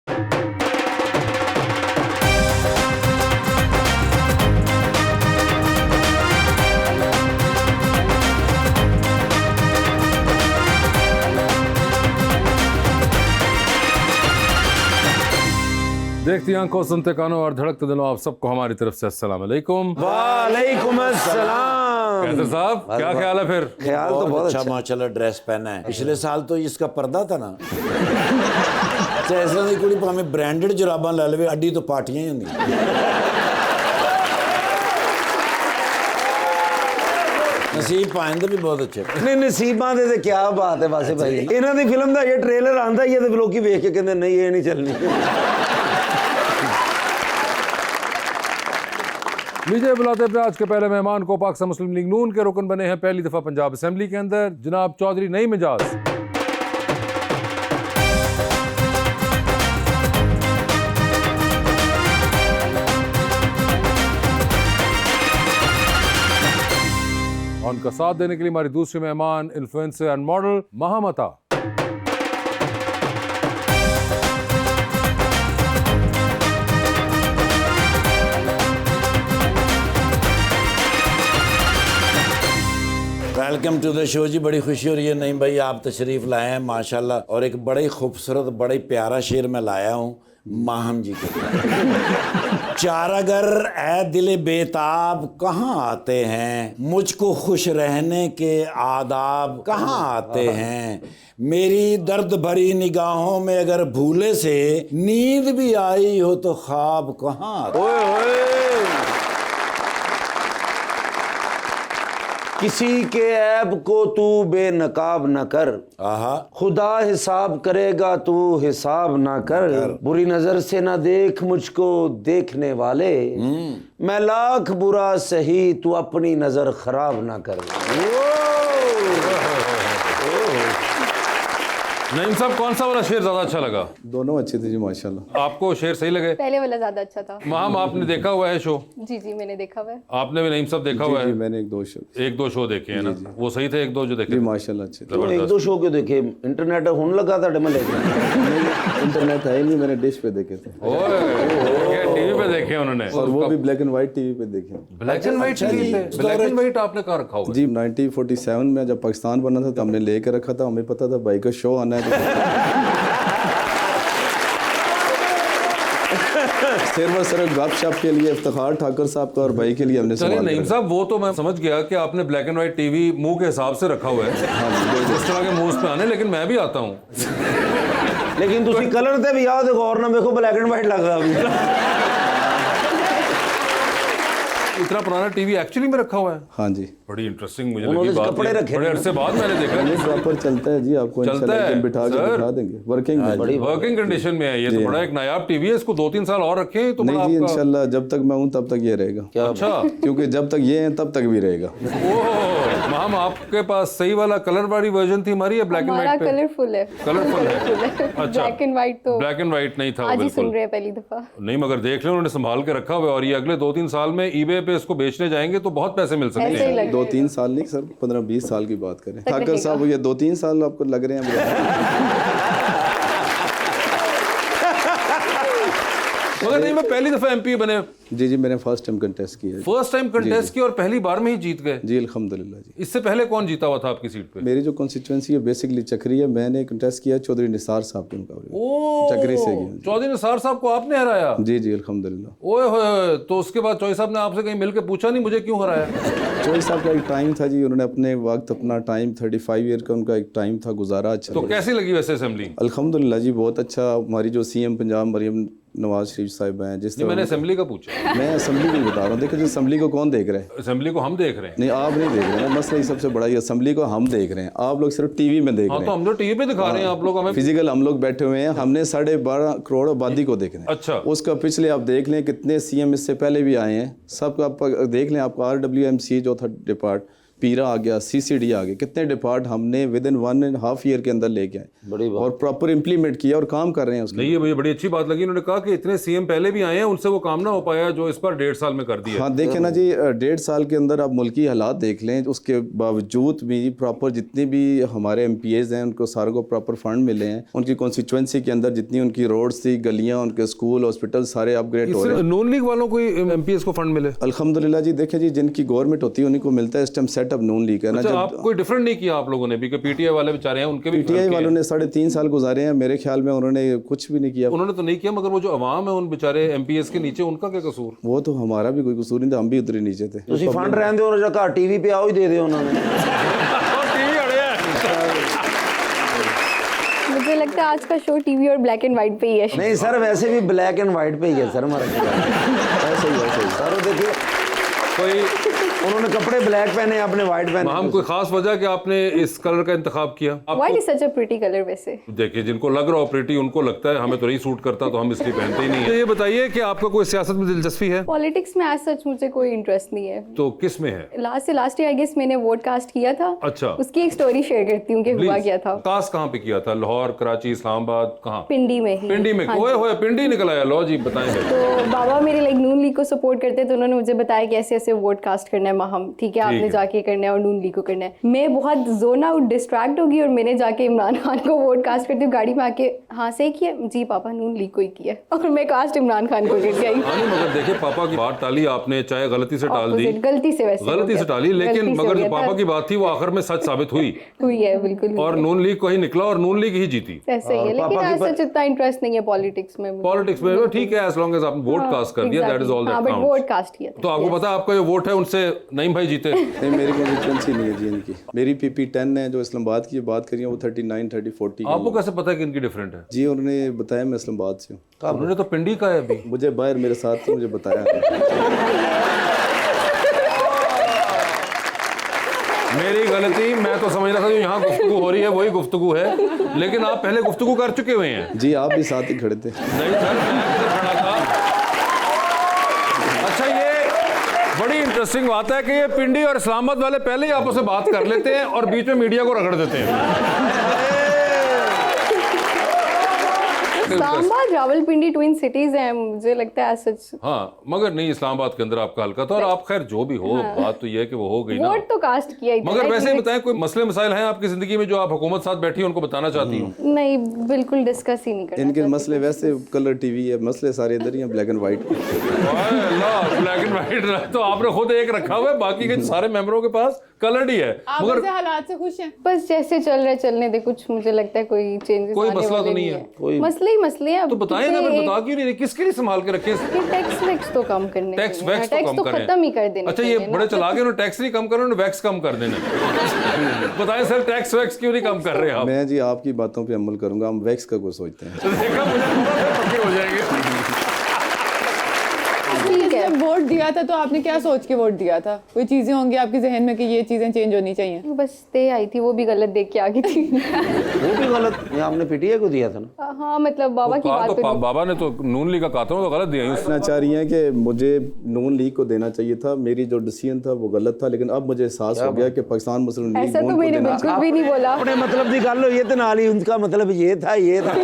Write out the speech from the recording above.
देखती आंखों, सुनते कानों और धड़कते दिलों, आप सबको हमारी तरफ से अस्सलाम वालेकुम। वालेकुम अस्सलाम। कैसर साहब, क्या ख्याल है फिर? ख्याल तो बहुत अच्छा। माशाल्लाह ड्रेस पहना है। पिछले साल तो इसका पर्दा था ना ऐसा दी कुड़ी भावें ब्रांडेड जुराबां लै लवे, अड्डी तो पार्टियां ही होंदियां। नसीब पाइंदे भी बहुत अच्छे। नहीं नसीबां दे ते क्या बात है वासे भाई। इन्हां दी फिल्म दा ये ट्रेलर आंदा ही है ते लोकी वेख के कहंदे नहीं ये नहीं चलनी। लीजिए बुलाते अपने आज के पहले मेहमान को। पाकिस्तान मुस्लिम लीग नून के रुकन बने हैं पहली दफा पंजाब असेंबली के अंदर, जनाब चौधरी नईम एजाज। और उनका साथ देने के लिए हमारी दूसरी मेहमान influencer and model Mahamata. Welcome to the show जी। बड़ी खुशी हो रही है नईम भाई आप तशरीफ लाए हैं माशाल्लाह। और एक बड़ा ही खूबसूरत बड़ा ही प्यारा शेर मैं लाया हूँ माहम जी के चारागर ए दिल बेताब कहाँ आते हैं, मुझको खुश रहने के आदाब कहाँ आते हैं, मेरी दर्द भरी निगाहों में अगर भूले से नींद भी आई हो तो ख्वाब कहाँ आते हैं। किसी के ऐब को तू बेनकाब न कर, खुदा हिसाब करेगा तू हिसाब ना कर, बुरी नजर से ना देख मुझको देखने वाले, मैं लाख बुरा सही तू अपनी नजर खराब ना कर। नईम साहब, कौन सा वाला शेर ज्यादा अच्छा लगा? दोनों अच्छे थे जी माशाल्लाह। आपको शेर सही लगे? पहले वाला ज्यादा अच्छा था। माहम, आपने देखा हुआ है शो? जी जी मैंने देखा हुआ है। आपने भी नईम साहब देखा हुआ है? मैंने एक दो शो देखे हैं ना, वो सही थे? एक दो जो देखे जी माशाल्लाह अच्छे थे। एक दो शो क्यों देखे? इंटरनेट होने लगा था में इंटरनेट है ही नहीं, मैंने डिश पे देखे थे। टीवी पे देखे उन्होंने, और वो भी ब्लैक एंड व्हाइट टीवी पे देखे। ब्लैक एंड व्हाइट टीवी पे? ब्लैक एंड व्हाइट आपने कहाँ रखा हुआ? जी 1947 में जब पाकिस्तान बना था तो हमने लेके रखा था, हमें पता था भाई का शो आना है। सिर्फ गपशप के लिए इफ्तिखार ठाकुर साहब का और भाई के लिए हमने चलिए नईम साहब, वो तो मैं समझ गया कि आपने ब्लैक एंड व्हाइट टीवी मुंह के हिसाब से रखा हुआ है, इस तरह के मुंह पे आने, लेकिन मैं भी आता हूँ। लेकिन तुसी कलर ते भी आओ देखो और ना देखो ब्लैक एंड व्हाइट लग रहा अभी। इतना पुराना टीवी एक्चुअली में रखा हुआ है? हाँ जी। बड़ी इंटरेस्टिंग मुझे लगी बात। कपड़े रखे बड़े अरसे बाद मैंने देखा। प्रॉपर चलता है जी, आपको इंशाल्लाह बिठा के दिखा देंगे। वर्किंग कंडीशन में है ये तो बड़ा एक नायाब टीवी है। इसको 2-3 साल और रखें तो नहीं जी इंशाल्लाह जब तक मैं हूँ तब तक ये रहेगा। अच्छा, क्योंकि जब तक ये है तब तक भी रहेगा। ओह माम, आपके पास सही वाला कलर वाली वर्जन थी हमारी, या ब्लैक एंड व्हाइट पे? कलरफुल है। कलरफुल है। अच्छा, ब्लैक एंड व्हाइट तो ब्लैक एंड व्हाइट नहीं था आज ही बिल्कुल। सुन रहे हैं पहली दफा। नहीं मगर देख लें उन्होंने संभाल के रखा हुआ है, और ये अगले 2-3 साल में ईबे पे इसको बेचने जाएंगे तो बहुत पैसे मिल सकते हैं। 2-3 साल नहीं सर, 15-20 साल की बात करें। ठाकर साहब ये 2-3 साल आपको लग रहे हैं? मगर नहीं, मैं पहली दफा एमपी बने। जी जी मैंने फर्स्ट टाइम कंटेस्ट किया। फर्स्ट टाइम कंटेस्ट किया और पहली बार में ही जीत गए? जी अल्हम्दुलिल्लाह जी। इससे पहले कौन जीता हुआ था आपकी सीट पे? मेरी जो कॉन्स्टिट्यूएंसी है बेसिकली चक्री है। मैंने कंटेस्ट किया चौधरी निसार साहब के मुकाबले, चक्री से किया। चौधरी निसार साहब को आपने हराया? जी जी अल्हम्दुलिल्लाह। ओए होए, तो उसके बाद चौधरी साहब ने आपसे कहीं मिलकर पूछा नहीं मुझे क्यों हराया? चौधरी साहब का एक टाइम था जी, उन्होंने अपने वक्त अपना टाइम 35 ईयर का उनका एक टाइम था गुजारा। अच्छा तो कैसी लगी वैसे असेंबली? अल्हम्दुलिल्लाह जी बहुत अच्छा। हमारी जो सीएम पंजाब मरियम नवाज शरीफ साहिब हैं, जिस मैंने असेंबली का पूछा। मैं असेंबली की बता रहा हूँ। देखो असेंबली को कौन देख रहा है? असेंबली को हम देख रहे हैं। नहीं आप नहीं देख रहे हैं, मसला ही सबसे बड़ा ये असेंबली को हम देख रहे हैं, आप लोग सिर्फ टीवी में देख रहे हैं। तो हम तो टीवी पे दिखा रहे हैं, आप लोग हमें फिजिकल हम लोग बैठे हुए हैं। हमने 12.5 करोड़ आबादी को देख रहे हैं। अच्छा, उसका पिछले आप देख लें कितने सीएम इससे पहले भी आए हैं, सब आप देख लें। आपका RWMC जो था डिपार्ट पीरा आ गया, CCD आ गया, कितने डिपार्ट हमने विद इन 1.5 ईयर के अंदर लेके आए बड़ी बात। और प्रॉपर इम्प्लीमेंट किया और काम कर रहे हैं उसके। नहीं ये मुझे बड़ी अच्छी बात लगी, उन्होंने कहा कि इतने सीएम पहले भी आए हैं, उनसे वो काम ना हो पाया जो इस पर 1.5 साल में कर दिया। हाँ देखें ना जी, 1.5 साल के अंदर आप मुल्की हालात देख लें, उसके बावजूद भी प्रॉपर जितने भी हमारे MPAs हैं उनको सारों को प्रॉपर फंड मिले हैं। उनकी कॉन्स्टिट्यूंसी के अंदर जितनी उनकी रोड्स थी, गलियाँ, उनके स्कूल, हॉस्पिटल सारे अपग्रेड हो रहे हैं। नून लीग वालों को MPs को फंड मिले? अल्हम्दुलिल्लाह जी। देखें जी, जिनकी गवर्नमेंट होती है उन्हीं को मिलता है। इस टाइम सेटअप नून लीग है ना। अच्छा, जब आप कोई डिफरेंट नहीं किया आप लोगों ने भी कि PTI वाले बेचारे हैं उनके भी PTI वालों ने 3.5 साल गुजारे हैं, मेरे ख्याल में उन्होंने कुछ भी नहीं किया। उन्होंने तो नहीं किया, मगर वो जो अवाम है उन बेचारे MPs के नीचे, उनका क्या कसूर? वो तो हमारा भी कोई कसूर नहीं था, हम भी उधर ही नीचे थे। ਤੁਸੀਂ ਫੰਡ ਰਹਿੰਦੇ ਹੋ ਜਾਂ ਘਰ TV पे आओ ही दे दे ਉਹਨਾਂ ਨੇ। मुझे लगता है आज का शो टीवी और ब्लैक एंड व्हाइट पे ही है। नहीं सर, वैसे भी ब्लैक एंड व्हाइट पे ही है सर हमारा। ऐसे ही सर वो देखिए, कोई उन्होंने कपड़े ब्लैक पहने, आपने व्हाइट पहने। हम कोई खास वजह कि आपने इस कलर का इंतखाब किया? White is such a pretty colour वैसे। देखिए, जिनको लग रहा हो प्रिटी, उनको लगता है, हमें तो नहीं सूट करता तो हम इसलिए पहनते ही नहीं है। तो ये बताइए कि आपका कोई सियासत में दिलचस्पी है? पॉलिटिक्स में आज सच मुझे कोई इंटरेस्ट नहीं है। तो किस में है? लास्ट ईयर आई गेस मैंने वोट कास्ट किया था। अच्छा। उसकी एक स्टोरी शेयर करती हूँ कि हुआ प्लीज। क्या था। कास्ट कहाँ पे किया था? लाहौर, कराची, इस्लामाबाद, कहाँ? पिंडी में ही। पिंडी में? हाँ ओए जी। होए, पिंडी निकल आया। लो जी बताएं। तो बाबा मेरे लाइक नून लीग को सपोर्ट करते हैं, तो उन्होंने मुझे बताया कि ऐसे ऐसे वोट कास्ट करना है माहम, ठीक है, आपने है। जाके करना है और नून लीग को करना है। मैं बहुत जोन आउट डिस्ट्रैक्ट होगी और मैंने जाके इमरान खान को वोट कास्ट करती हूँ। गाड़ी में आके हाँ सही किया जी पापा, नून लीग को ही किया और मैं कास्ट इमरान खान को करके आई। हाँ नहीं, मगर देखिए, पापा की बात टाली आपने, चाहे गलती से टाल दी, Opposite, गलती से वैसे गलती हो से गया। टाली, लेकिन गलती से मगर हो जो गया पापा था। की बात थी वो आखिर में सच साबित हुई हुई है, बिल्कुल हुई और है। नून लीग को ही निकला और नून लीग ही जीती। ऐसा ही है, लेकिन आज सच इतना इंटरेस्ट नहीं है पॉलिटिक्स में मुझे। पॉलिटिक्स में ठीक है, एज लॉन्ग एज आपने वोट कास्ट कर दिया, that is all that but counts. Vote cast किया था। तो आपको पता है आपका जो वोट है उनसे नईम भाई जीते। नहीं, मेरी कॉन्स्टिट्यूंसी नहीं है जी इनकी। मेरी PP 10 है, जो इस्लामाबाद की बात करिए वो 39, 30, 40 की आपको है। कैसे पता है कि इनकी डिफरेंट है? जी उन्होंने बताया, मैं इस्लामाबाद से हूँ। उन्होंने तो पिंडी का है अभी। मुझे बाहर मेरे साथ थे, मुझे बताया। मेरी गलती, मैं तो समझ रहा था जो यहाँ गुफ्तगू हो रही है वही गुफ्तगू है, लेकिन आप पहले गुफ्तगू कर चुके हुए हैं। जी आप भी साथ ही खड़े थे। नहीं सर, मैं किधर खड़ा था? अच्छा, ये बड़ी इंटरेस्टिंग बात है कि ये पिंडी और इस्लामाबाद वाले पहले ही आपस में बात कर लेते हैं और बीच में मीडिया को रगड़ देते हैं। इस्लामाबाद रावलपिंडी ट्विन सिटीज हैं, मुझे लगता है सच। हाँ, मगर नहीं, इस्लामाबाद के अंदर आपका हल्का था और आप खैर जो भी हो, बात तो ये है कि वो हो गई ना। वोट तो कास्ट किया ही था, मगर like वैसे ही मेरे- बताएं, कोई मसले मसाइल हैं आपकी जिंदगी में जो आप हुकूमत साथ बैठी हैं उनको बताना चाहती हूँ? नहीं, बिल्कुल डिस्कस ही नहीं करना इनके चाहती। मसले वैसे कलर TV है, मसले सारे इधर ही हैं, black and white. Black and white तो आपने खुद एक रखा हुआ है, बाकी के सारे मेंबरों के पास कलर्ड ही है। आप मगर ऐसे हालात से खुश हैं? बस जैसे चल रहा है चलने दे, कुछ मुझे लगता है कोई चेंजेस कोई आने मसला तो वाले नहीं है। मसले ही मसले हैं। तो बताएं ना, फिर बता क्यों नहीं रहे? किसके लिए संभाल के रखे? टैक्स वैक्स तो कम करने टैक्स चाहिए ना, वैक्स तो टैक्स कम तो करें। खत्म ही कर देना अच्छा, ये चाहिए बड़े ना। चला के उन्होंने टैक्स नहीं कम कर, उन्होंने वैक्स कम कर देना। बताएं सर, टैक्स वैक्स क्यों नहीं कम कर रहे आप? मैं जी आपकी बातों पे अमल करूंगा, हम वैक्स का कुछ सोचते हैं। देखा, मुझे पता था पक्के हो जाएंगे। ठीक है, जब वोट दिया था तो आपने क्या सोच के वोट दिया था? कोई चीजें होंगी आपके जहन में कि ये चीजें चेंज होनी चाहिए? बस ते आई थी, वो भी गलत देख के आ गई थी। वो भी गलत, ये आपने PTI को दिया था ना। हाँ मतलब बाबा की बात पे बाबा ने तो नून लीग का कहा था, वो तो गलत दिया। कहना चाह रही हैं कि मुझे नून लीग को देना चाहिए था, मेरी जो डिसीजन था वो गलत था, लेकिन अब मुझे एहसास हो गया कि पाकिस्तान मुस्लिम लीग ऐसा नून तो को मैंने देना बिल्कुल भी नहीं बोला। अपने मतलब की गल हुई है तो नाल ही उनका मतलब ये था, ये था।